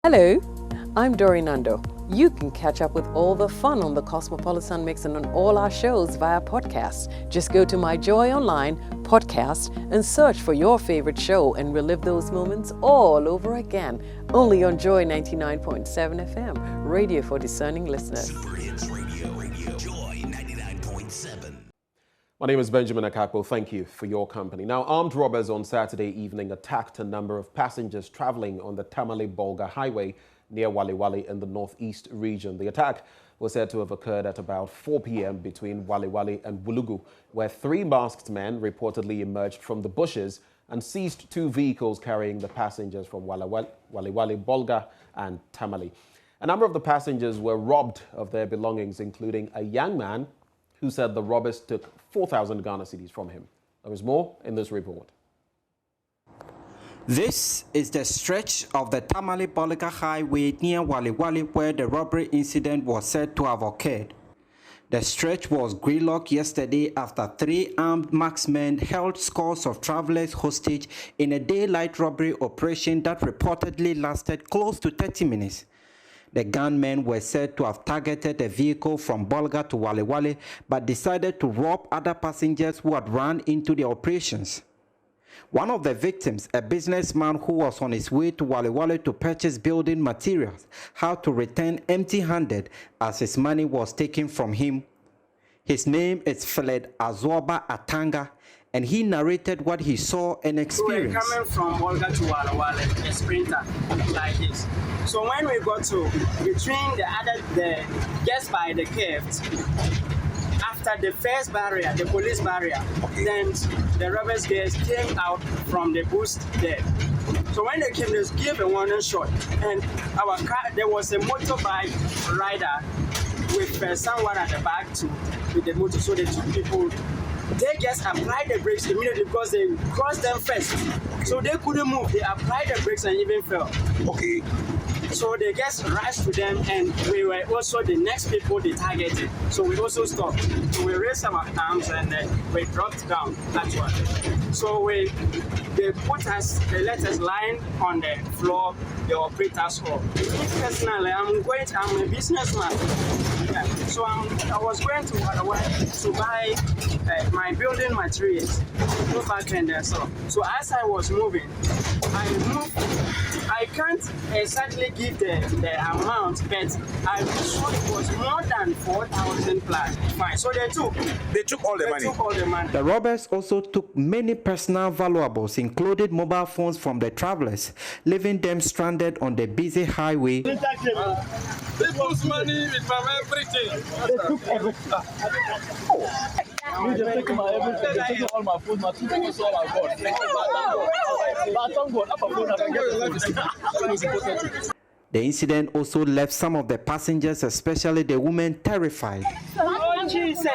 Hello, I'm Dori Nando. You can catch up with all the fun on the Cosmopolitan Mix and on all our shows via podcast. Just go to My Joy Online podcast and search for your favorite show and relive those moments all over again. Only on Joy 99.7 FM, radio for discerning listeners. Super Hits Radio, Joy 99.7. My name is Benjamin Akakpo. Thank you for your company. Now, armed robbers on Saturday evening attacked a number of passengers traveling on the Tamale-Bolga Highway near Wali Wali in the northeast region. The attack was said to have occurred at about 4 p.m. between Wali Wali and Wulugu, where 3 masked men reportedly emerged from the bushes and seized 2 vehicles carrying the passengers from Wali Wali, Bolga and Tamale. A number of the passengers were robbed of their belongings, including a young man who said the robbers took 4,000 Ghana cedis from him. There is more in this report. This is the stretch of the Tamale-Bolga Highway near Wali Wali where the robbery incident was said to have occurred. The stretch was gridlocked yesterday after 3 armed marksmen held scores of travelers hostage in a daylight robbery operation that reportedly lasted close to 30 minutes. The gunmen were said to have targeted a vehicle from Bolga to Wali Wali, but decided to rob other passengers who had run into the operations. One of the victims, a businessman who was on his way to Wali Wali to purchase building materials, had to return empty-handed as his money was taken from him. His name is Philed Azoba Atanga, and he narrated what he saw and experienced. We were coming from Bolga to Wali Wali, a sprinter like this. So when we got to between just by the curve, after the first barrier, the police barrier, then the robbers guys came out from the bush there. So when they came, they gave a warning shot, and our car, there was a motorbike rider with someone at the back with the motor, so the 2 people. They just applied the brakes immediately because they crossed them first. So they couldn't move. They applied the brakes and even fell. Okay. So they just rushed to them, and we were also the next people they targeted. So we also stopped. So we raised our arms and we dropped down actually. So they let us lie on the floor, the operators hall. Personally, I'm a businessman. Yeah. So I was going to buy my building materials, go back and so as I was moving, I can't exactly give the amount, but I saw it was more than 4,000 plus. Fine. So they took all the money. The robbers also took many personal valuables, including mobile phones from the travelers, leaving them stranded on the busy highway. They took money from everything. They took everything. They took my everything. They took all my food, my tools, all I got. The incident also left some of the passengers, especially the women, terrified. Oh Jesus!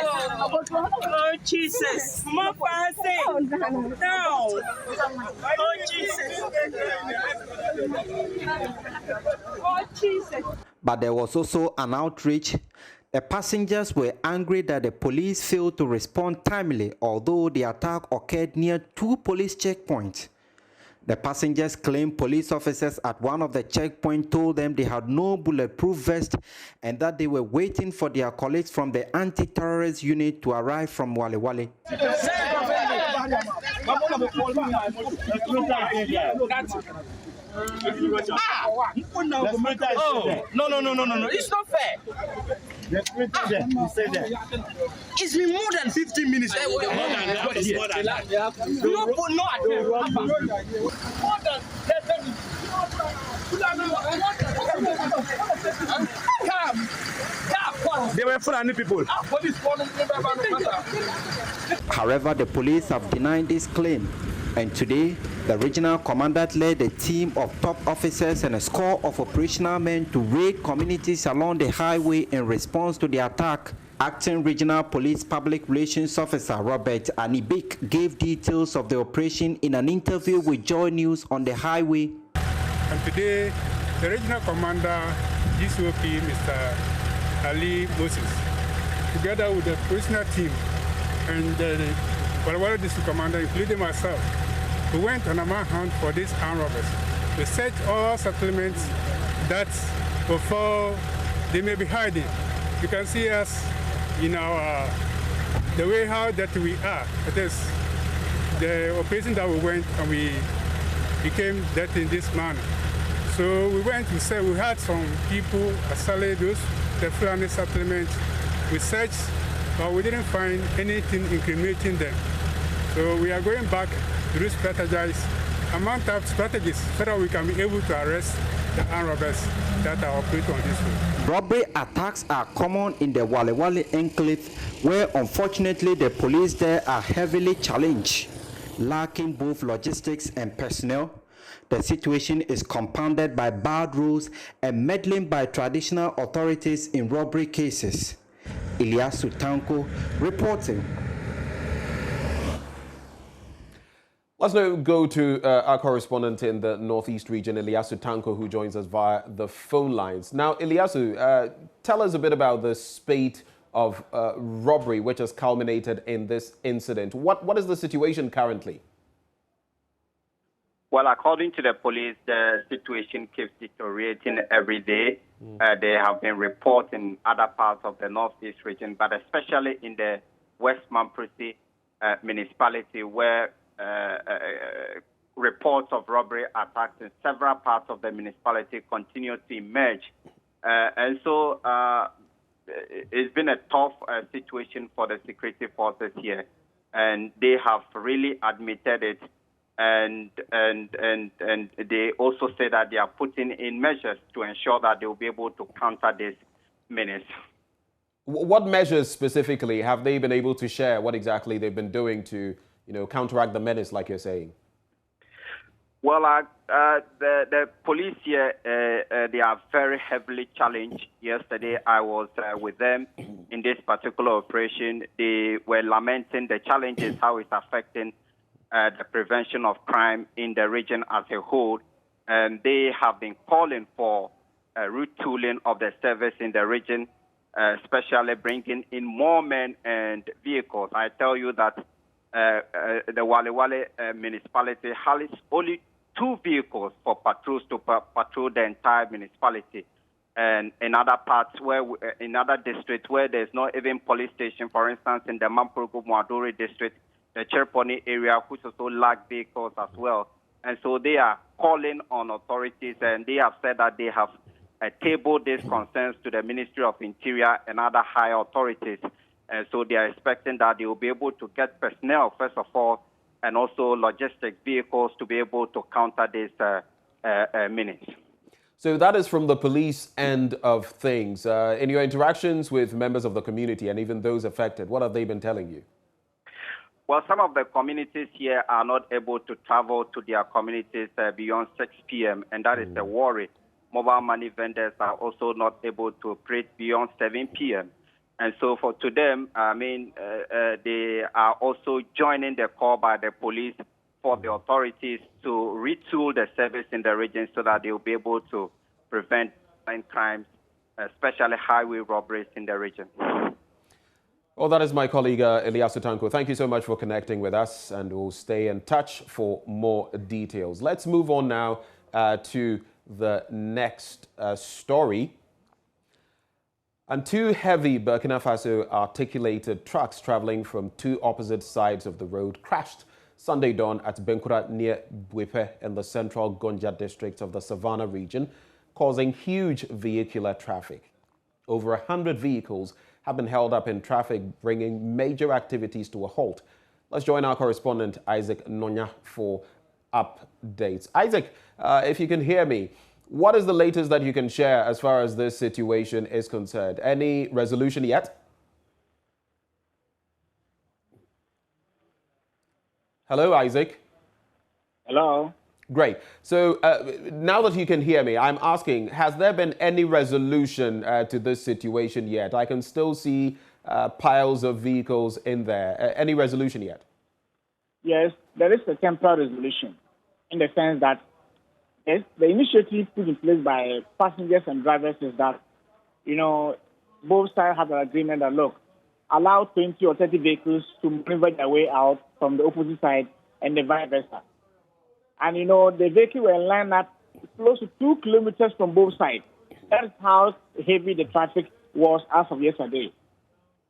Oh Jesus! More passing! No! Oh Jesus! Oh Jesus! But there was also an outrage. The passengers were angry that the police failed to respond timely, although the attack occurred near 2 police checkpoints. The passengers claimed police officers at one of the checkpoints told them they had no bulletproof vest and that they were waiting for their colleagues from the anti-terrorist unit to arrive from Wali Wali. Oh, no. It's not fair. It's been more than 15 minutes. More than They were Fulani people. However, the police have denied this claim. And today, the regional commandant led a team of top officers and a score of operational men to raid communities along the highway in response to the attack. Acting Regional Police Public Relations Officer Robert Anibik gave details of the operation in an interview with JoyNews on the highway. And today, the Regional Commander, GCOP, Mr. Ali Moses, together with the operational team and the Wali Wali District Commander, including myself, we went on a manhunt for these armed robbers. We searched all settlements That's before they may be hiding. You can see us in our, the way how that we are. It is the operation that we went and we became that in this manner. So we went, we said we had some people, those, the Fulani settlement, we searched, but we didn't find anything incriminating them. So we are going back to re-strategize, amount of strategies so that we can be able to arrest the armed robbers that are operating on this road. Robbery attacks are common in the Wale Wale enclave, where unfortunately the police there are heavily challenged, lacking both logistics and personnel. The situation is compounded by bad rules and meddling by traditional authorities in robbery cases. Ilyasu Tanko reporting. Let's now go to our correspondent in the Northeast region, Ilyasu Tanko, who joins us via the phone lines. Now, Ilyasu, tell us a bit about the spate of robbery which has culminated in this incident. What is the situation currently? Well, according to the police, the situation keeps deteriorating every day. They have been reporting other parts of the Northeast region, but especially in the West Mamprasi municipality, where reports of robbery attacks in several parts of the municipality continue to emerge. And so it's been a tough situation for the security forces here, and they have really admitted it. And they also say that they are putting in measures to ensure that they will be able to counter this menace. What measures specifically have they been able to share? What exactly they've been doing to, counteract the menace, like you're saying? Well, the police here, they are very heavily challenged. Yesterday, I was with them in this particular operation. They were lamenting the challenges, how it's affecting the prevention of crime in the region as a whole. And they have been calling for retooling of the service in the region, especially bringing in more men and vehicles. I tell you that the Wale Wale municipality has only 2 vehicles for patrols to patrol the entire municipality. And in other parts, in other districts where there's not even police station, for instance, in the Mamprogo Mwadori district, the Cherponi area, which also lack vehicles as well. And so they are calling on authorities, and they have said that they have tabled these concerns to the Ministry of Interior and other high authorities. And so they are expecting that they will be able to get personnel, first of all, and also logistic vehicles to be able to counter this menace. So that is from the police end of things. In your interactions with members of the community and even those affected, what have they been telling you? Well, some of the communities here are not able to travel to their communities beyond 6 p.m., and that is the worry. Mobile money vendors are also not able to operate beyond 7 p.m. And so to them, they are also joining the call by the police for the authorities to retool the service in the region so that they will be able to prevent crimes, especially highway robberies in the region. Well, that is my colleague, Ilyasu Tanko. Thank you so much for connecting with us, and we'll stay in touch for more details. Let's move on now to the next story. And 2 heavy Burkina Faso articulated trucks traveling from 2 opposite sides of the road crashed Sunday dawn at Benkura near Buipe in the central Gonja district of the Savannah region, causing huge vehicular traffic. Over 100 vehicles have been held up in traffic, bringing major activities to a halt. Let's join our correspondent, Isaac Nonya, for updates. Isaac, if you can hear me, what is the latest that you can share as far as this situation is concerned? Any resolution yet? Hello, Isaac. Hello. Great. So now that you can hear me, I'm asking, has there been any resolution to this situation yet? I can still see piles of vehicles in there. Any resolution yet? Yes, there is a temporary resolution in the sense that the initiative put in place by passengers and drivers is that, both sides have an agreement that, look, allow 20 or 30 vehicles to maneuver their way out from the opposite side and the vice versa. And, the vehicle will line up close to 2 kilometers from both sides. That's how heavy the traffic was as of yesterday.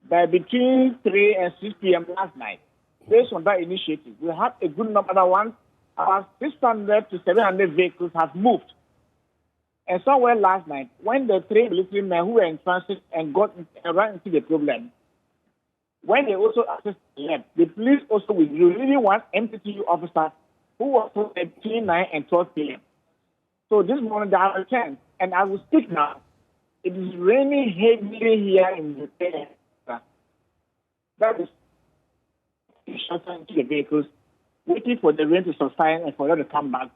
By between 3 and 6 p.m. last night, based on that initiative, we have a good number of ones. About 600 to 700 vehicles have moved. And somewhere last night, when the 3 military men who were in transit and ran into the problem, when they also accessed the police also withdrew really one MTTU officer who was between 9 and 12 p.m. So this morning they have returned, and I will speak now. It is raining heavily here in the area. That is sheltering into the vehicles, waiting for the rain to subside and for them to come back.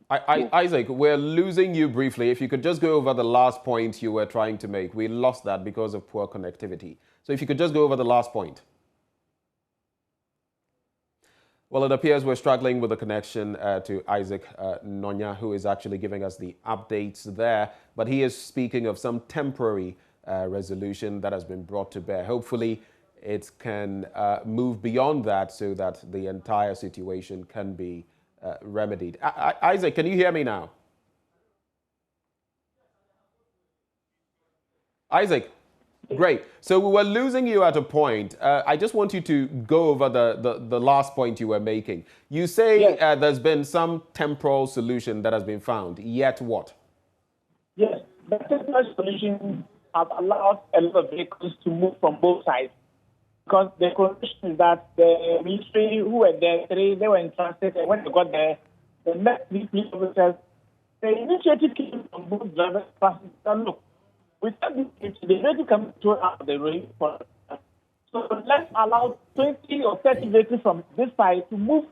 Isaac, we're losing you briefly. If you could just go over the last point you were trying to make. We lost that because of poor connectivity. So if you could just go over the last point. Well, it appears we're struggling with the connection to Isaac Nonya, who is actually giving us the updates there. But he is speaking of some temporary resolution that has been brought to bear. Hopefully, it can move beyond that so that the entire situation can be remedied. Isaac, can you hear me now? Isaac, great. So we were losing you at a point. I just want you to go over the last point you were making. You say yes. There's been some temporal solution that has been found. Yet what? Yes, the temporary solution has allowed a lot of vehicles to move from both sides. Because the condition is that the military who were there, they were in transit, and when they got there, the next police officers, the initiative came from both drivers and passengers. Look, we said the vehicle can throw out the road for us. So let's allow 20 or 30 vehicles from this side to move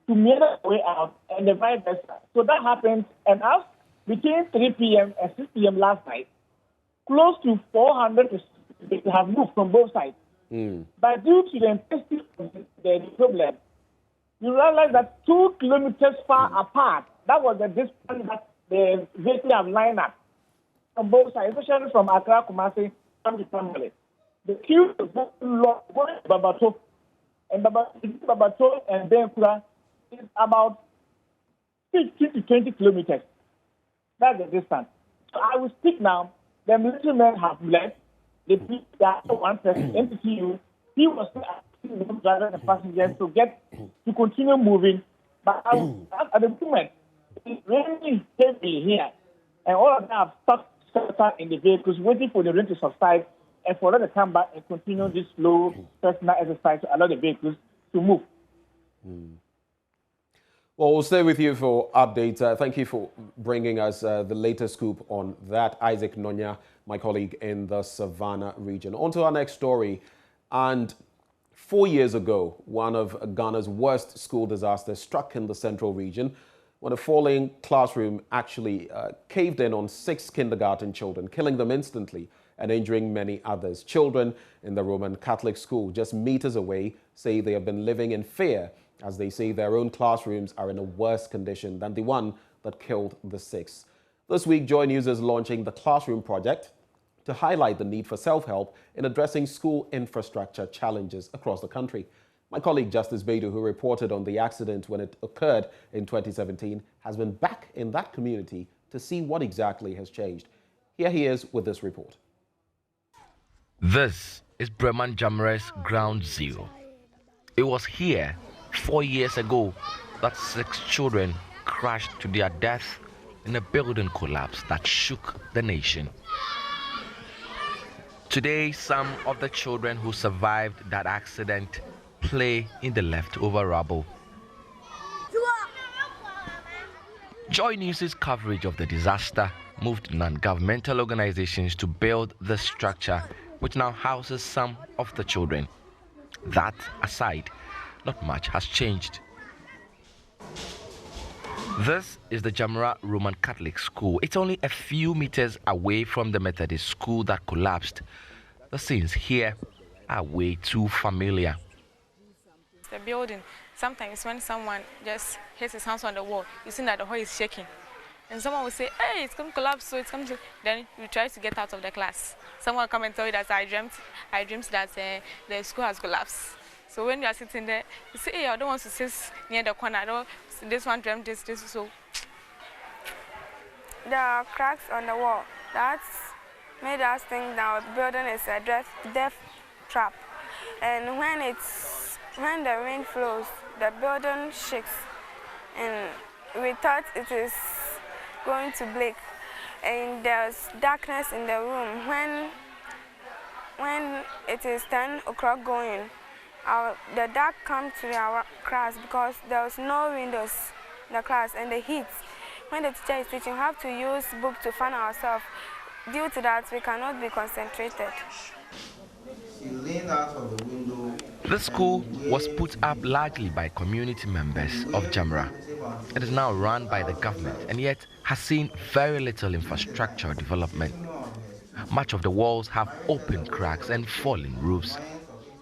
to meander the way out and the vice versa. So that happened, and us between 3 p.m. and 6 p.m. last night, close to 400 vehicles have moved from both sides. But due to the intensity of the problem, you realize that 2 kilometers far apart, that was the distance that the vehicles have lined up on both sides, especially from Accra, Kumasi, to Tamale. The queue is very long, going to Babato, and Babato and Benkura is about 15 to 20 kilometers. That's the distance. So I will speak now. The military men have left. The people that one person, MTTU, he was still asking the drivers and passengers to continue moving. But at the moment, it's really heavy here. And all of them have stuck in the vehicles, waiting for the rain to subside and for them to come back and continue this slow personal exercise to allow the vehicles to move. Well, we'll stay with you for updates. Thank you for bringing us the latest scoop on that. Isaac Nonya, my colleague in the Savannah region. On to our next story. And 4 years ago, one of Ghana's worst school disasters struck in the central region when a falling classroom actually caved in on 6 kindergarten children, killing them instantly and injuring many others. Children in the Roman Catholic school just meters away say they have been living in fear as they say their own classrooms are in a worse condition than the one that killed the 6. This week, JoyNews is launching the Classroom Project to highlight the need for self-help in addressing school infrastructure challenges across the country. My colleague Justice Beidou, who reported on the accident when it occurred in 2017, has been back in that community to see what exactly has changed. Here he is with this report. This is Breman Jamre's Ground Zero. It was here 4 years ago that 6 children crashed to their death in a building collapse that shook the nation. Today, some of the children who survived that accident play in the leftover rubble. JoyNews' coverage of the disaster moved non-governmental organizations to build the structure which now houses some of the children. That aside, not much has changed. This is the Jamra Roman Catholic School. It's only a few meters away from the Methodist school that collapsed. The scenes here are way too familiar. The building, sometimes when someone just hits his hands on the wall, you see that the wall is shaking. And someone will say, hey, it's going to collapse, so it's going to... Then you try to get out of the class. Someone will come and tell you that I dreamt that the school has collapsed. So when you are sitting there, you say, hey, I don't want to sit near the corner. I don't, this one dreamt this. So there are cracks on the wall. That's made us think that our building is a death trap. And when the wind flows, the building shakes. And we thought it is going to break. And there's darkness in the room. When it is 10 o'clock going, the dark comes to our class because there was no windows in the class and the heat. When the teacher is teaching, we have to use book to fan ourselves. Due to that, we cannot be concentrated. She leaned out of the window. The school was put up largely by community members of Jamra. It is now run by the government and yet has seen very little infrastructure development. Much of the walls have open cracks and fallen roofs.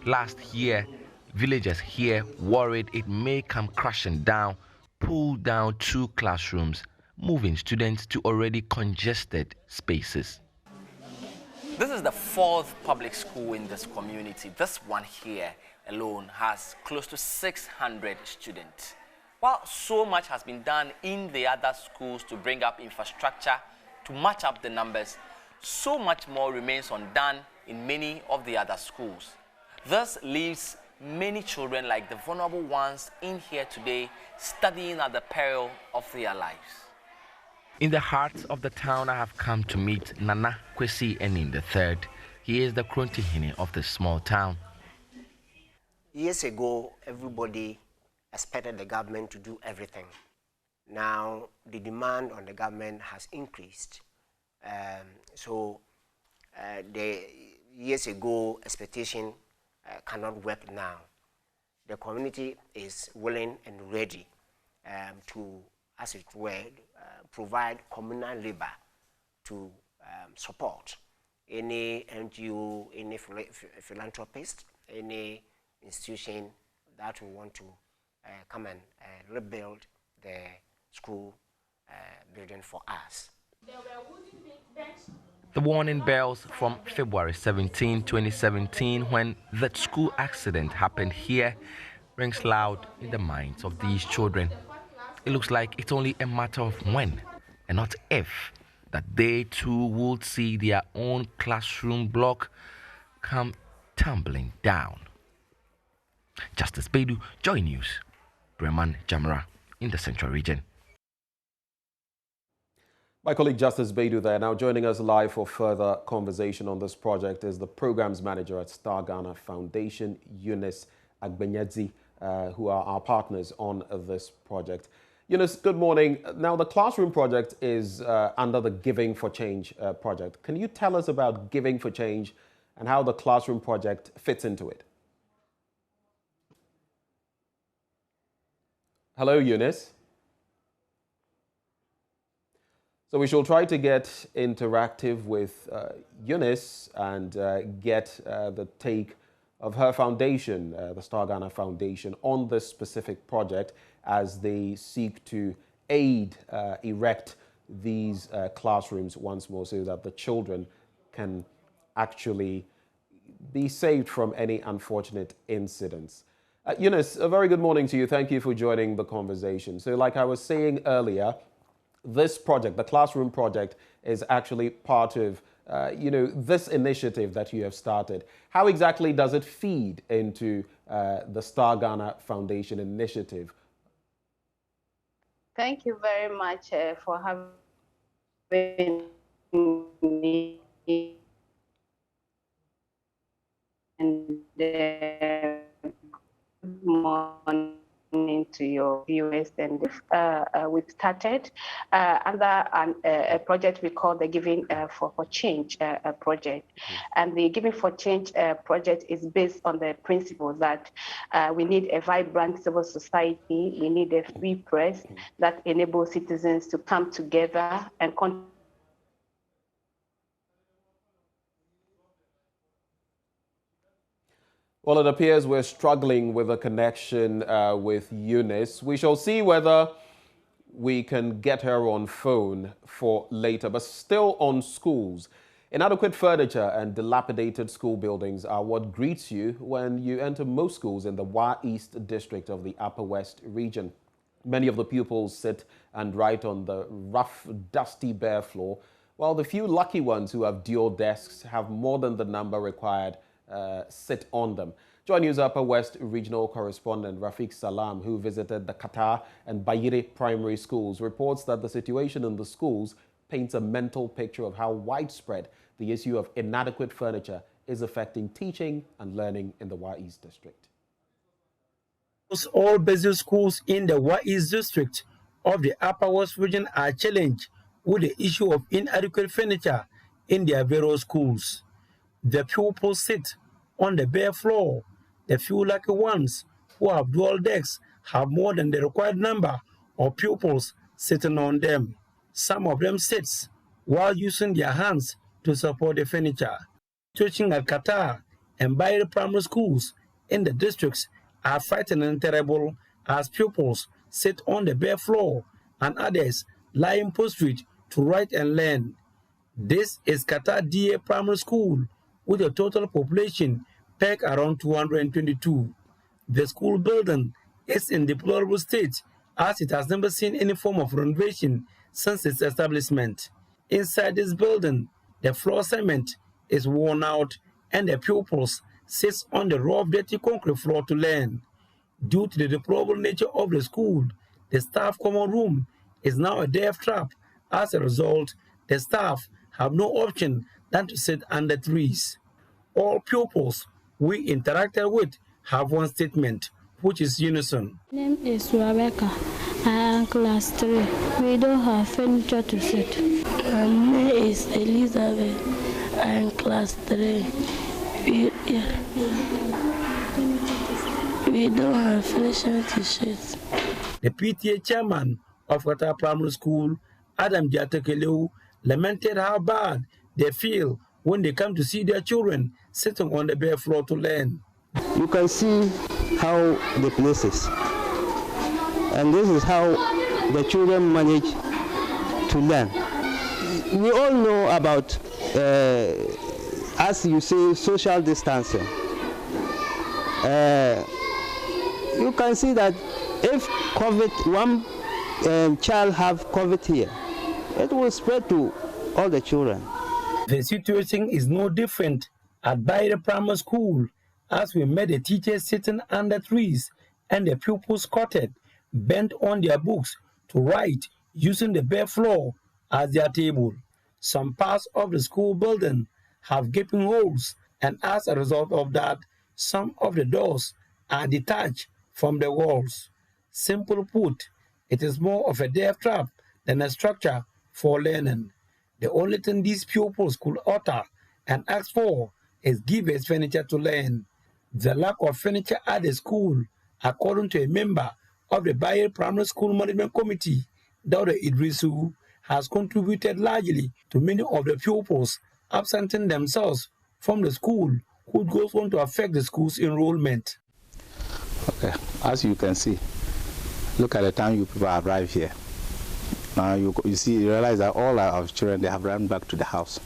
Last year, villagers here worried it may come crashing down, pull down 2 classrooms, moving students to already congested spaces. This is the 4th public school in this community. This one here alone has close to 600 students. While so much has been done in the other schools to bring up infrastructure to match up the numbers, so much more remains undone in many of the other schools. This leaves many children like the vulnerable ones in here today studying at the peril of their lives. In the heart of the town, I have come to meet Nana Kwesi Enin III. He is the Krontihini of this small town. Years ago, everybody expected the government to do everything. Now, the demand on the government has increased. The years ago expectation cannot work now. The community is willing and ready to, as it were, provide communal labor to support any NGO, any philanthropist, any institution that will want to come and rebuild the school building for us. The warning bells from February 17, 2017, when that school accident happened here, rings loud in the minds of these children. It looks like it's only a matter of when, and not if, that they too would see their own classroom block come tumbling down. Justice Bedu, JoyNews, Breman, Jamra, in the Central Region. My colleague Justice Bedu there. Now joining us live for further conversation on this project is the Programs Manager at Star Ghana Foundation, Eunice Agbenyedzi, who are our partners on this project. Eunice, good morning. Now the classroom project is under the Giving for Change project. Can you tell us about Giving for Change and how the classroom project fits into it? Hello, Eunice. So we shall try to get interactive with Eunice and get the take of her foundation, the Star Ghana Foundation, on this specific project as they seek to aid, erect these classrooms once more so that the children can actually be saved from any unfortunate incidents. Eunice, a very good morning to you. Thank you for joining the conversation. So like I was saying earlier, this project, the classroom project, is actually part of, this initiative that you have started. How exactly does it feed into the Star Ghana Foundation initiative? Thank you very much for having me. And good morning to your viewers. And we've started under a project we call the Giving for Change project. And the Giving for Change project is based on the principle that we need a vibrant civil society, we need a free press that enables citizens to come together and Well, it appears we're struggling with a connection with Eunice. We shall see whether we can get her on phone for later. But still on schools, Inadequate furniture and dilapidated school buildings are what greets you when you enter most schools in the Wa East district of the Upper West region. Many of the pupils sit and write on the rough, dusty, bare floor, while the few lucky ones who have dual desks have more than the number required sit on them. JoyNews Upper West regional correspondent Rafiq Salam, who visited the Qatar and Bayire primary schools, reports that the situation in the schools paints a mental picture of how widespread the issue of inadequate furniture is affecting teaching and learning in the Wa East district. All basic schools in the Wa East district of the Upper West region are challenged with the issue of inadequate furniture in their various schools. The pupils sit on the bare floor. The few lucky ones who have dual desks have more than the required number of pupils sitting on them. Some of them sit while using their hands to support the furniture. Teaching at Qatar and Bayre primary schools in the districts are frightening and terrible as pupils sit on the bare floor and others lie in prostrate to write and learn. This is Qatar DA primary school with a total population pegged around 222. The school building is in deplorable state as it has never seen any form of renovation since its establishment. Inside this building, the floor cement is worn out and the pupils sit on the rough, dirty concrete floor to learn. Due to the deplorable nature of the school, the staff common room is now a death trap. As a result, the staff have no option than to sit under trees. All pupils we interacted with have one statement, which is unison. My name is Rebecca. I am class 3. We don't have furniture to sit. My name is Elizabeth. I am class 3. We don't have furniture to sit. The PTA chairman of Qatar Primary School, Adam Jatekeleu, lamented how bad they feel when they come to see their children sitting on the bare floor to learn. You can see how the place is. And this is how the children manage to learn. We all know about, as you say, social distancing. You can see that if one child have COVID here, it will spread to all the children. The situation is no different at Bayre Primary School, as we met the teachers sitting under trees and the pupils squatted, bent on their books to write using the bare floor as their table. Some parts of the school building have gaping holes, and as a result of that, some of the doors are detached from the walls. Simply put, it is more of a death trap than a structure for learning. The only thing these pupils could utter and ask for is give us furniture to learn. The lack of furniture at the school, according to a member of the Bayre Primary School Management Committee, Dauda Idrisu, has contributed largely to many of the pupils absenting themselves from the school, which goes on to affect the school's enrollment. Okay, as you can see, look at the time you people arrive here. Now you realize that all our children, they have run back to the house.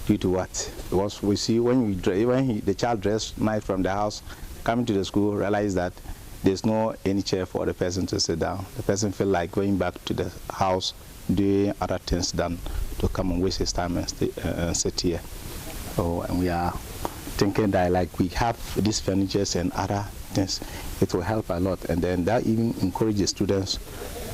Due to what? Because we see when the child dressed nice from the house, coming to the school, realize that there's no any chair for the person to sit down. The person feel like going back to the house, doing other things than to come and waste his time and sit here. So, and we are thinking that like we have these furnitures and other things, it will help a lot, and then that even encourages students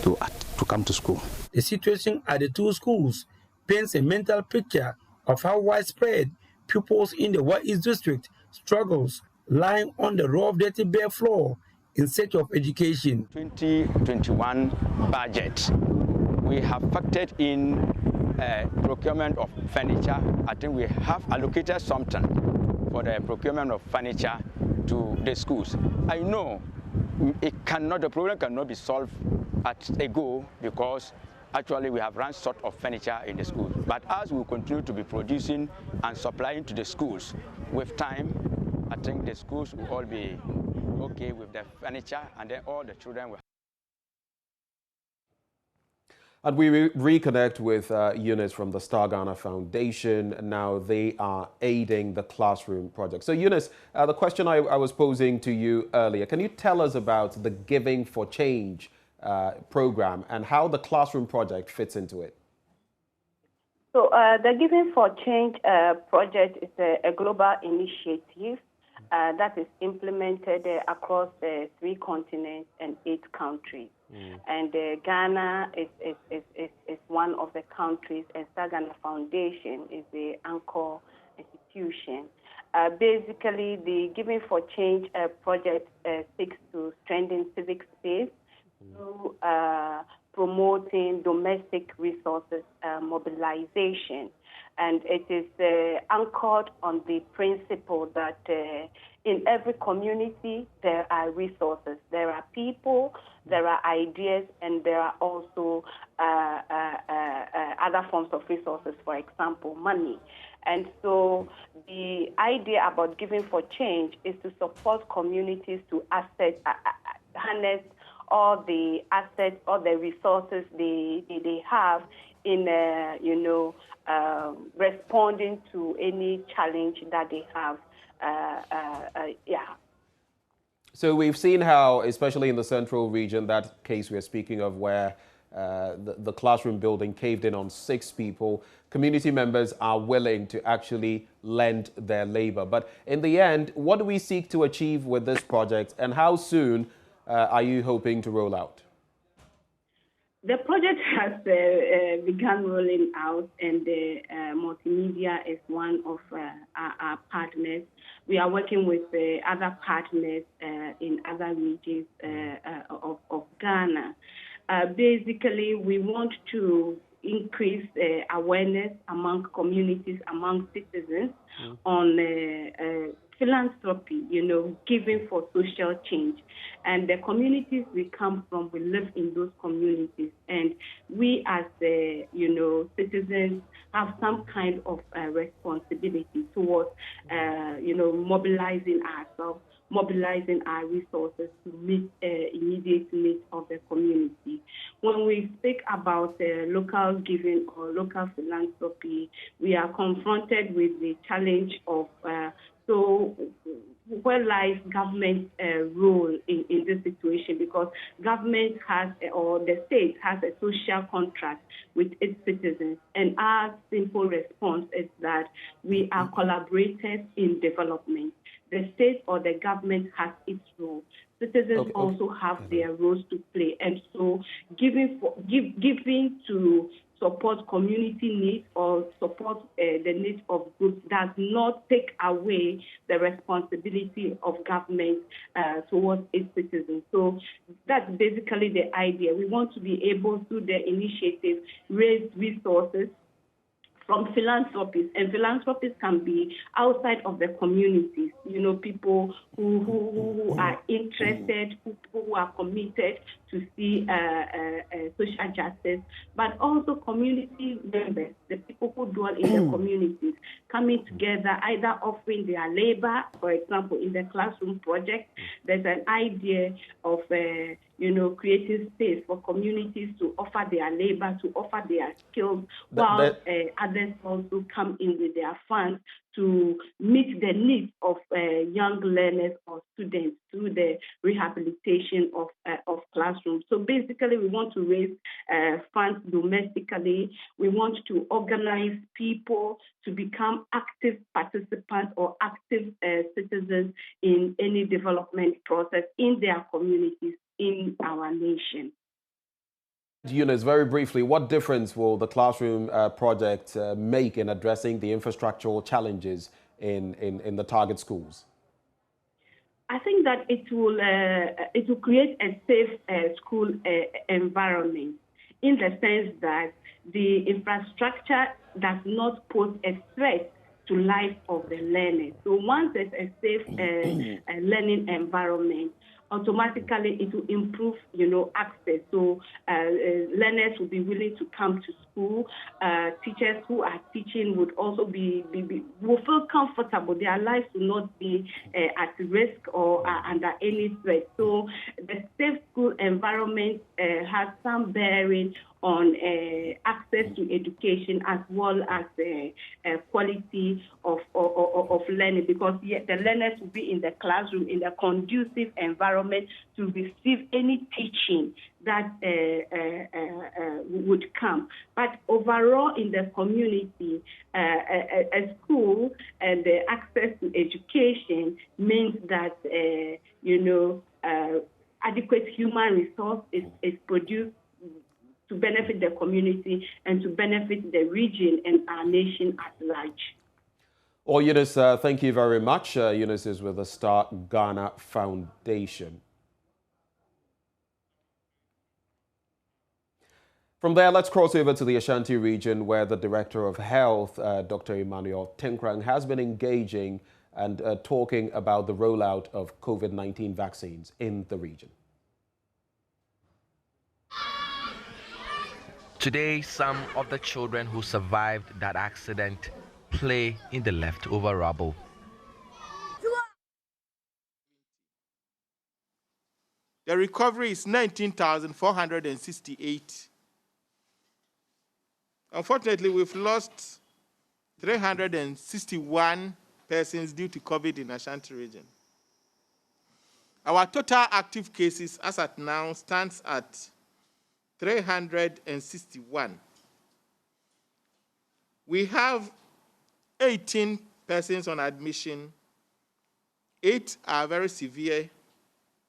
to come to school. The situation at the two schools paints a mental picture of how widespread pupils in the Wa East district struggles lying on the rough, dirty, bare floor in search of education. 2021 budget, we have factored in procurement of furniture. I think we have allocated something for the procurement of furniture to the schools. I know the problem cannot be solved at a go because actually we have run short of furniture in the schools. But as we continue to be producing and supplying to the schools, with time, I think the schools will all be okay with the furniture, and then all the children will. And we reconnect with Eunice from the Star Ghana Foundation. Now they are aiding the classroom project. So Eunice, the question I was posing to you earlier, can you tell us about the Giving for Change program and how the classroom project fits into it? So the Giving for Change project is a global initiative that is implemented across 3 continents and 8 countries. And Ghana is one of the countries, and Star Ghana Foundation is the anchor institution. Basically, the Giving for Change project seeks to strengthen civic space through promoting domestic resources mobilization. And it is anchored on the principle that in every community there are resources. There are people, there are ideas, and there are also other forms of resources, for example, money. And so the idea about Giving for Change is to support communities to harness all the assets, all the resources they have in, responding to any challenge that they have. So we've seen how, especially in the central region, that case we're speaking of where the classroom building caved in on 6 people, community members are willing to actually lend their labor. But in the end, what do we seek to achieve with this project, and how soon are you hoping to roll out? The project has begun rolling out, and multimedia is one of our partners. We are working with other partners in other regions of Ghana. Basically, we want to increase awareness among communities, among citizens on philanthropy, giving for social change. And the communities we come from, we live in those communities. And we as, citizens have some kind of responsibility towards, mobilizing ourselves, mobilizing our resources to meet immediate needs of the community. When we speak about local giving or local philanthropy, we are confronted with the challenge of so where lies government's role in this situation? Because government has, or the state has a social contract with its citizens. And our simple response is that we are collaborators in development. The state or the government has its role. Citizens also have their roles to play. And so giving to support community needs or support the needs of groups does not take away the responsibility of government towards its citizens. So that's basically the idea. We want to be able, through the initiative, raise resources from philanthropists, and philanthropists can be outside of the communities, people who are interested, who are committed to see social justice, but also community members, the people who dwell in the communities, coming together, either offering their labor. For example, in the classroom project, there's an idea of creating space for communities to offer their labor, to offer their skills, while others also come in with their funds to meet the needs of young learners or students through the rehabilitation of classrooms. So basically, we want to raise funds domestically. We want to organize people to become active participants or active citizens in any development process in their communities, in our nation. Eunice, very briefly, what difference will the classroom project make in addressing the infrastructural challenges in the target schools? I think that it will create a safe school environment, in the sense that the infrastructure does not pose a threat to life of the learners. So once there's a safe learning environment, automatically it will improve, access. So learners will be willing to come to school. Teachers who are teaching would also will feel comfortable. Their lives will not be at risk or under any threat. So the safe school environment has some bearing on access to education as well as quality of learning, because the learners will be in the classroom in a conducive environment to receive any teaching that would come. But overall in the community, a school and the access to education means that, adequate human resource is produced to benefit the community and to benefit the region and our nation at large. Well, Eunice, thank you very much. Eunice is with the Start Ghana Foundation. From there, let's cross over to the Ashanti region, where the Director of Health, Dr. Emmanuel Tinkrang, has been engaging and talking about the rollout of COVID-19 vaccines in the region. Today, some of the children who survived that accident play in the leftover rubble. The recovery is 19,468. Unfortunately, we've lost 361 persons due to COVID in Ashanti region. Our total active cases as at now stands at 361. We have 18 persons on admission. 8 are very severe,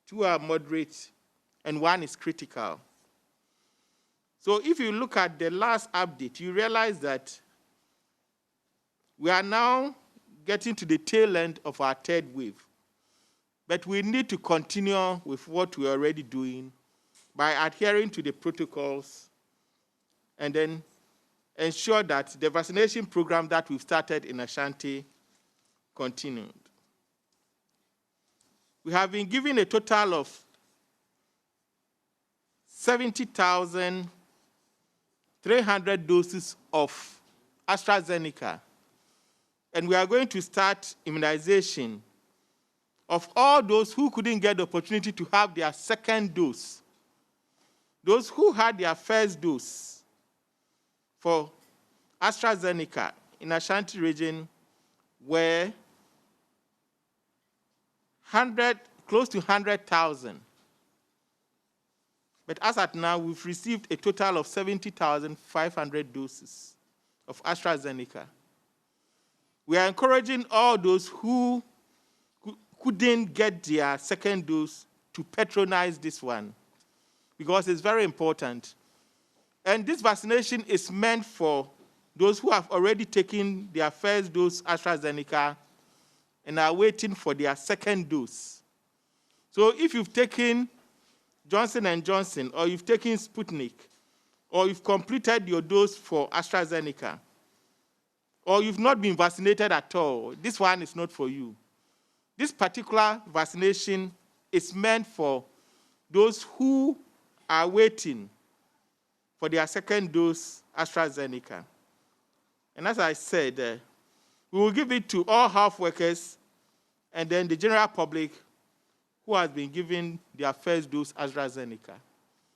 2 are moderate, and 1 is critical. So if you look at the last update, you realize that we are now getting to the tail end of our third wave. But we need to continue with what we're already doing by adhering to the protocols and then ensure that the vaccination program that we've started in Ashanti continued. We have been given a total of 70,300 doses of AstraZeneca, and we are going to start immunization of all those who couldn't get the opportunity to have their second dose. Those who had their first dose for AstraZeneca in Ashanti region were close to 100,000. But as at now, we've received a total of 70,500 doses of AstraZeneca. We are encouraging all those who couldn't get their second dose to patronize this one, because it's very important. And this vaccination is meant for those who have already taken their first dose AstraZeneca and are waiting for their second dose. So if you've taken Johnson & Johnson, or you've taken Sputnik, or you've completed your dose for AstraZeneca, or you've not been vaccinated at all, this one is not for you. This particular vaccination is meant for those who are waiting for their second dose AstraZeneca. And as I said, we will give it to all health workers and then the general public who has been given their first dose AstraZeneca.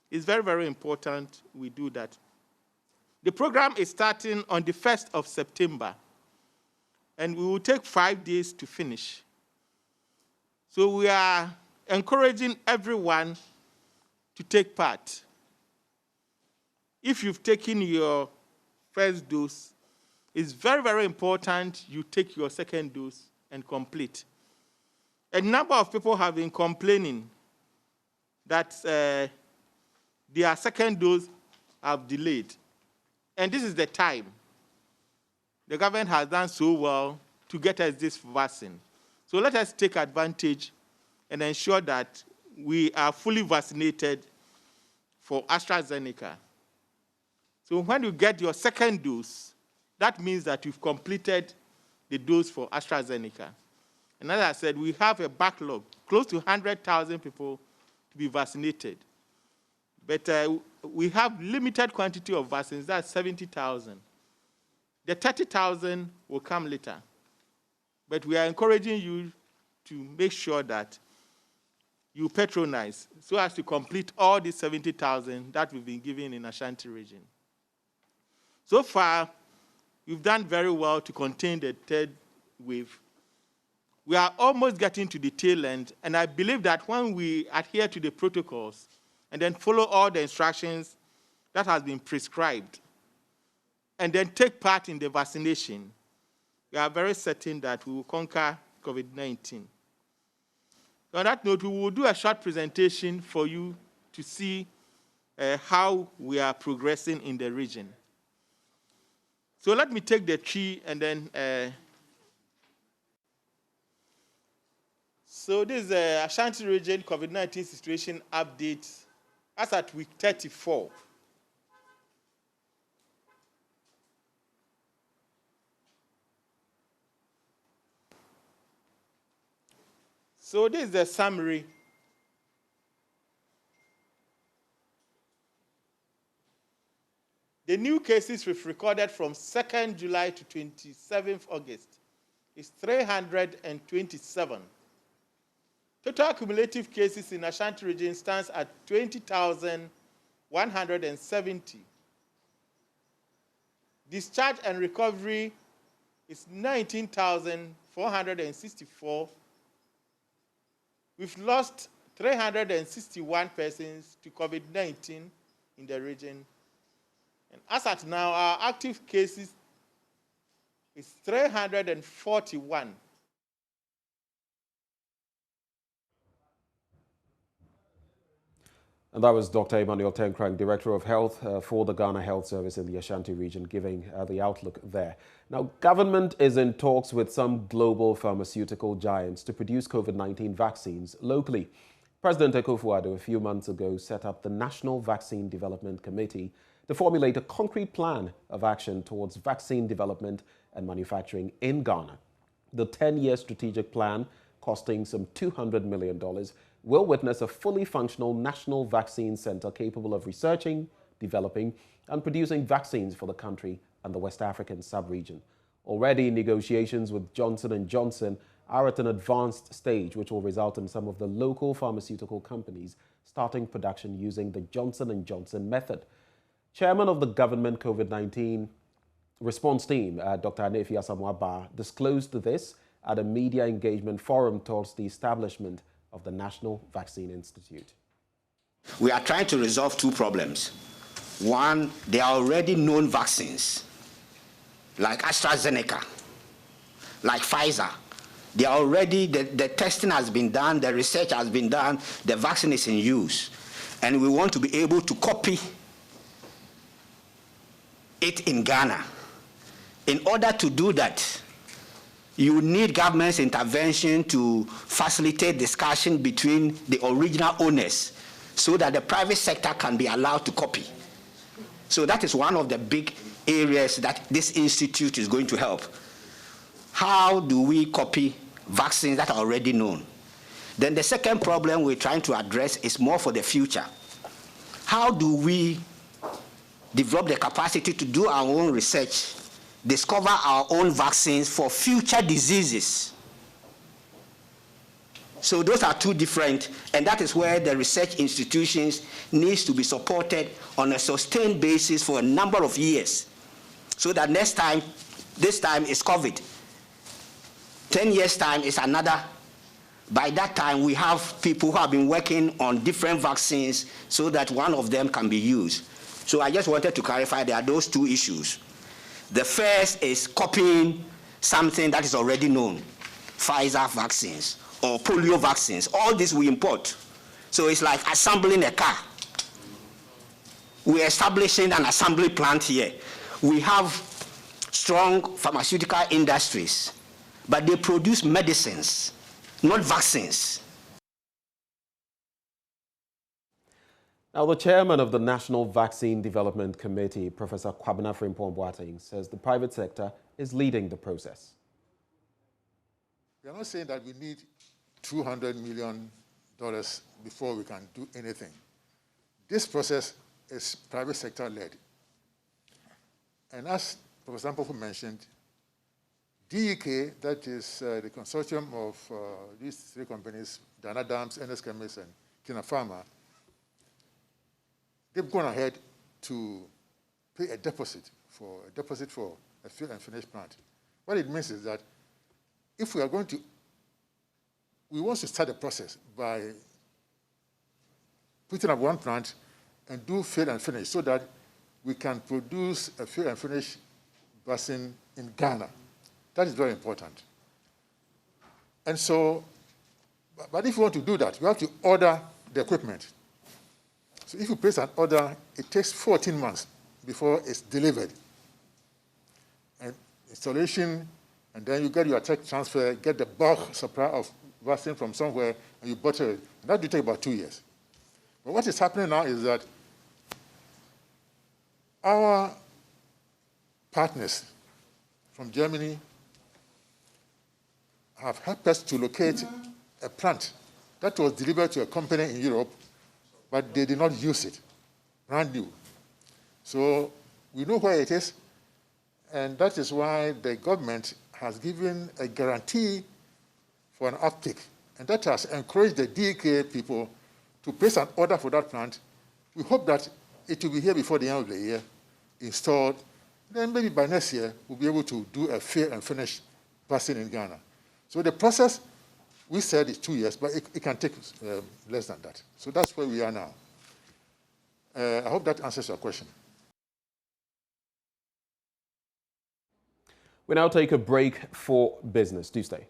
It's very, very important we do that. The program is starting on the 1st of September, and we will take 5 days to finish. So we are encouraging everyone to take part. If you've taken your first dose, it's very, very important you take your second dose and complete. A number of people have been complaining that their second dose have delayed. And this is the time. The government has done so well to get us this vaccine. So let us take advantage and ensure that we are fully vaccinated for AstraZeneca. So when you get your second dose, that means that you've completed the dose for AstraZeneca. And as I said, we have a backlog, close to 100,000 people to be vaccinated. But we have limited quantity of vaccines, that's 70,000. The 30,000 will come later. But we are encouraging you to make sure that you patronize so as to complete all the 70,000 that we've been given in Ashanti region. So far, we've done very well to contain the third wave. We are almost getting to the tail end, and I believe that when we adhere to the protocols and then follow all the instructions that has been prescribed, and then take part in the vaccination, we are very certain that we will conquer COVID-19. On that note, we will do a short presentation for you to see how we are progressing in the region. So let me take the tree and then... So this is the Ashanti region COVID-19 situation update as at week 34. So this is the summary. The new cases we've recorded from 2nd July to 27th August is 327. Total cumulative cases in Ashanti region stands at 20,170. Discharge and recovery is 19,464. We've lost 361 persons to COVID-19 in the region. And as at now, our active cases is 341. And that was Dr. Emmanuel Tenkrang, Director of Health for the Ghana Health Service in the Ashanti region, giving the outlook there. Now, government is in talks with some global pharmaceutical giants to produce COVID-19 vaccines locally. President Akufo-Addo a few months ago set up the National Vaccine Development Committee to formulate a concrete plan of action towards vaccine development and manufacturing in Ghana. The 10-year strategic plan, costing some $200 million, will witness a fully functional national vaccine center capable of researching, developing, and producing vaccines for the country and the West African sub-region. Already, negotiations with Johnson & Johnson are at an advanced stage, which will result in some of the local pharmaceutical companies starting production using the Johnson & Johnson method. Chairman of the government COVID-19 response team, Dr. Anefi Asamoah-Bah, disclosed this at a media engagement forum towards the establishment of the National Vaccine Institute. We are trying to resolve two problems. One, there are already known vaccines, like AstraZeneca, like Pfizer. They are already, the testing has been done, the research has been done, the vaccine is in use. And we want to be able to copy it in Ghana. In order to do that, you need government's intervention to facilitate discussion between the original owners so that the private sector can be allowed to copy. So that is one of the big areas that this institute is going to help. How do we copy vaccines that are already known? Then the second problem we're trying to address is more for the future. How do we develop the capacity to do our own research, discover our own vaccines for future diseases? So those are two different, and that is where the research institutions needs to be supported on a sustained basis for a number of years, so that next time, this time is COVID. 10 years' time is another. By that time, we have people who have been working on different vaccines so that one of them can be used. So I just wanted to clarify there are those two issues. The first is copying something that is already known, Pfizer vaccines or polio vaccines. All this we import. So it's like assembling a car. We're establishing an assembly plant here. We have strong pharmaceutical industries, but they produce medicines, not vaccines. Now, the chairman of the National Vaccine Development Committee, Professor Kwabena Frimpong-Boateng, says the private sector is leading the process. We are not saying that we need $200 million before we can do anything. This process is private sector led. And as Professor Mpofu mentioned, DEK, that is the consortium of these three companies, Dana Dams, NS Chemist, and Kina Pharma, they've gone ahead to pay a deposit for a fill and finish plant. What it means is that if we are going to, we want to start the process by putting up one plant and do fill and finish so that we can produce a fill and finish basin in Ghana. That is very important. And so, but if you want to do that, you have to order the equipment. So if you place an order, it takes 14 months before it's delivered. And installation, and then you get your tech transfer, get the bulk supply of vaccine from somewhere, and you bottle it. And that will take about 2 years. But what is happening now is that our partners from Germany have helped us to locate a plant that was delivered to a company in Europe, but they did not use it, brand new. So we know where it is, and that is why the government has given a guarantee for an uptick, and that has encouraged the DK people to place an order for that plant. We hope that it will be here before the end of the year, installed. Then maybe by next year, we'll be able to do a fill and finish vaccine in Ghana. So the process, we said, is 2 years, but it can take less than that. So that's where we are now. I hope that answers your question. We now take a break for business. Do stay.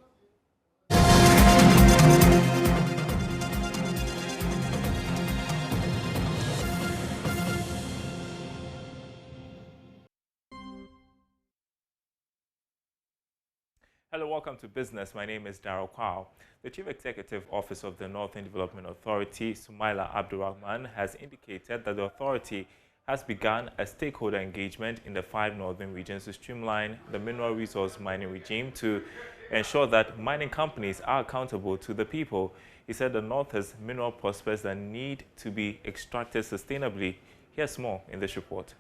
Hello, welcome to Business. My name is Darryl Kwao. The Chief Executive Officer of the Northern Development Authority, Sumaila Abdurrahman, has indicated that the authority has begun a stakeholder engagement in the 5 northern regions to streamline the mineral resource mining regime to ensure that mining companies are accountable to the people. He said the North has mineral prospects that need to be extracted sustainably. Here's more in this report.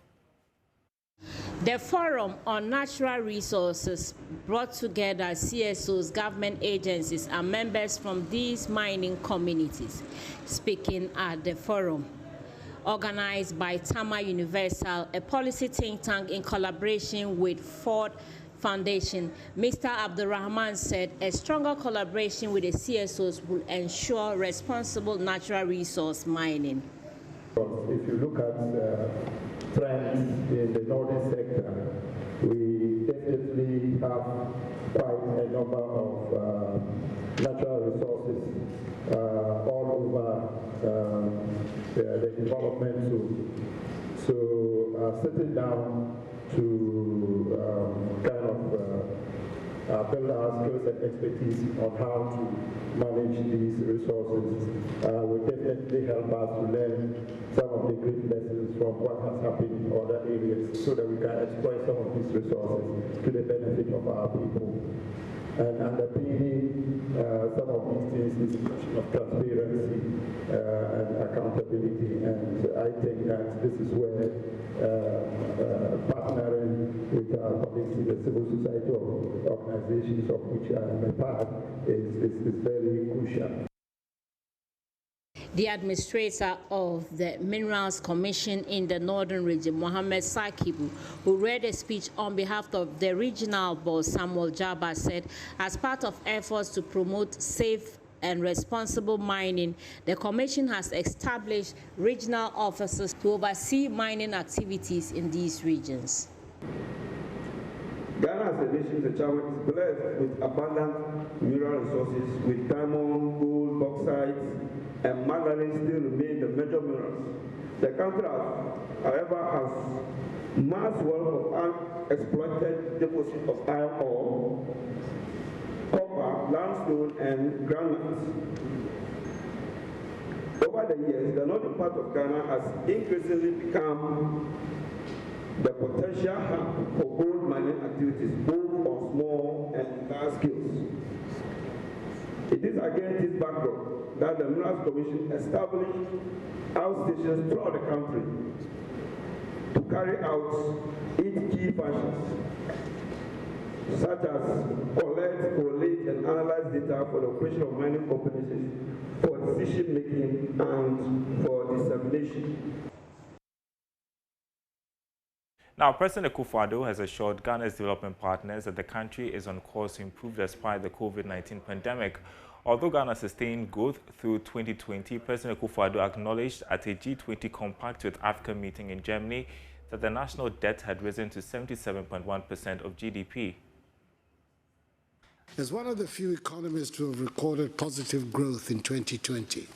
The Forum on Natural Resources brought together CSOs, government agencies, and members from these mining communities. Speaking at the forum, organized by Tama Universal, a policy think tank in collaboration with Ford Foundation, Mr. Abdurrahman said a stronger collaboration with the CSOs will ensure responsible natural resource mining. If you look at trends in the northern sector, we definitely have quite a number of natural resources all over the development zone. So sitting down to kind of build our skills and expertise on how to manage these resources will definitely help us to learn some of the great lessons from what has happened in other areas so that we can exploit some of these resources to the benefit of our people. And underpinning some of these things is a question of transparency and accountability. And I think that this is where partnering with our colleagues in the civil society organizations of which I am a part is very crucial. The administrator of the Minerals Commission in the Northern Region, Mohammed Sakibu, who read a speech on behalf of the regional boss, Samuel Jabba, said, as part of efforts to promote safe and responsible mining, the Commission has established regional officers to oversee mining activities in these regions. Ghana as a nation, the Chawa is blessed with abundant mineral resources, with diamond, gold, bauxite, and manganese still remain the major minerals. The country, however, has mass wealth of unexploited deposits of iron ore, copper, limestone, and granite. Over the years, the northern part of Ghana has increasingly become the potential hub for gold mining activities, both on small and large scales. It is against this backdrop that the Minerals Commission established outstations throughout the country to carry out its key functions. such as collect, collate, and analyze data for the operation of mining companies, for decision-making, and for dissemination. Now, President Akufo-Addo has assured Ghana's development partners that the country is on course to improve despite the COVID-19 pandemic. Although Ghana sustained growth through 2020, President Akufo-Addo acknowledged at a G20 Compact with Africa meeting in Germany that the national debt had risen to 77.1% of GDP. As one of the few economies to have recorded positive growth in 2020,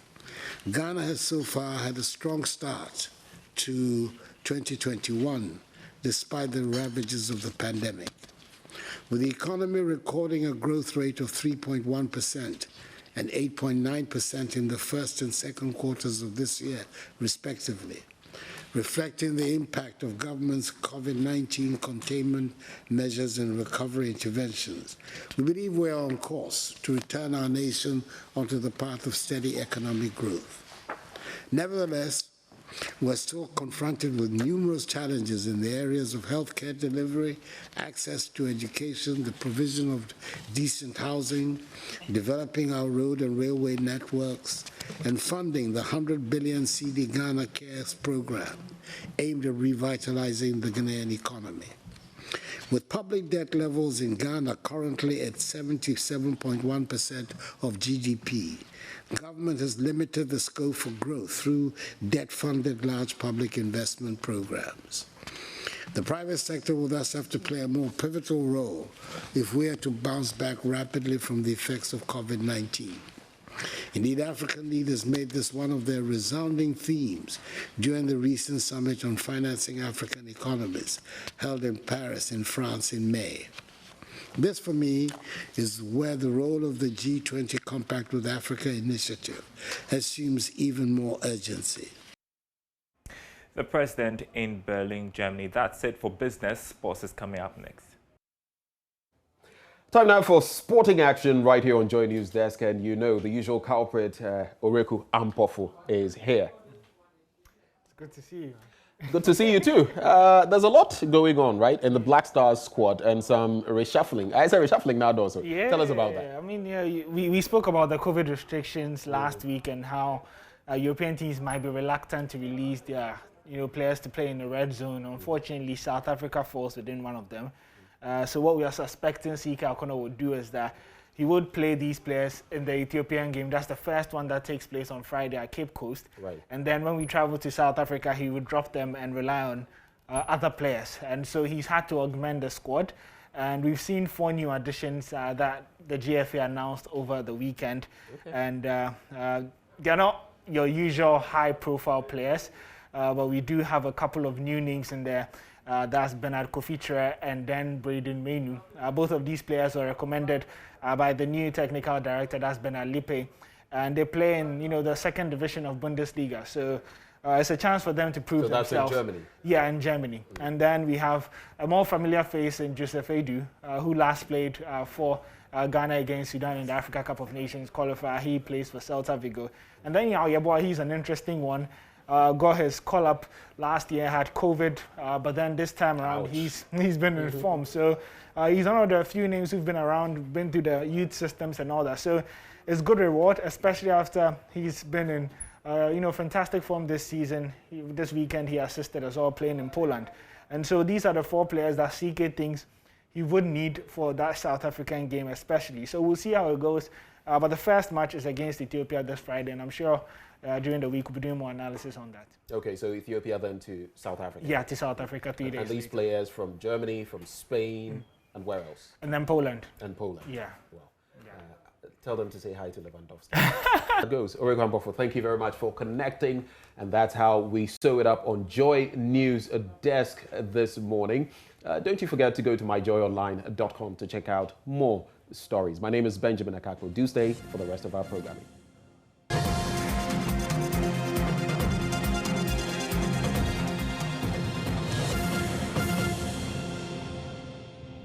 Ghana has so far had a strong start to 2021, despite the ravages of the pandemic, with the economy recording a growth rate of 3.1% and 8.9% in the first and second quarters of this year, respectively, reflecting the impact of government's COVID-19 containment measures and recovery interventions. We believe we are on course to return our nation onto the path of steady economic growth. Nevertheless, we're still confronted with numerous challenges in the areas of healthcare delivery, access to education, the provision of decent housing, developing our road and railway networks, and funding the 100 billion cedi Ghana Cares program aimed at revitalizing the Ghanaian economy. With public debt levels in Ghana currently at 77.1% of GDP, government has limited the scope for growth through debt-funded large public investment programs. The private sector will thus have to play a more pivotal role if we are to bounce back rapidly from the effects of COVID-19. Indeed, African leaders made this one of their resounding themes during the recent summit on financing African economies held in Paris in France in May. This, for me, is where the role of the G20 Compact with Africa initiative assumes even more urgency. The president in Berlin, Germany. That's it for business. Sports is coming up next. Time now for sporting action right here on Joy News Desk, and you know the usual culprit, Oreku Ampofo, is here. It's good to see you. Good to see you too. There's a lot going on, right, in the Black Stars squad and some reshuffling. I say reshuffling now, also. Yeah, tell us about that. I mean, yeah, we spoke about the COVID restrictions last week and how European teams might be reluctant to release their players to play in the red zone. Unfortunately, South Africa falls within one of them. So what we are suspecting Sika Okono would do is that he would play these players in the Ethiopian game. That's the first one that takes place on Friday at Cape Coast. Right. And then when we travel to South Africa, he would drop them and rely on other players. And so he's had to augment the squad. And we've seen 4 new additions that the GFA announced over the weekend. Okay. And they're not your usual high-profile players, but we do have a couple of new names in there. That's Bernard Kofitre and then Braden Menu. Both of these players were recommended by the new technical director, that's Bernard Lippe, and they play in the second division of Bundesliga. So it's a chance for them to prove themselves. So that's in Germany? Yeah, in Germany. Mm-hmm. And then we have a more familiar face in Joseph Edu, who last played for Ghana against Sudan in the Africa Cup of Nations qualifier. He plays for Celta Vigo. And then Yeboah, he's an interesting one. Got his call-up last year, had COVID, but then this time around he's been in form. So he's one of the few names who've been around, been through the youth systems and all that. So it's good reward, especially after he's been in fantastic form this season. This weekend he assisted us all playing in Poland. And so these are the 4 players that CK thinks he would need for that South African game especially. So we'll see how it goes. But the first match is against Ethiopia this Friday, and I'm sure during the week we'll be doing more analysis on that. Okay, so Ethiopia then to South Africa. Yeah, to South Africa 3 days. And these players from Germany, from Spain, and where else? And then Poland. And Poland. Yeah. Well, tell them to say hi to Lewandowski. That goes. Oreku Ampofo, thank you very much for connecting. And that's how we sew it up on Joy News Desk this morning. Don't you forget to go to myjoyonline.com to check out more stories. My name is Benjamin Akakpo. Do stay for the rest of our programming.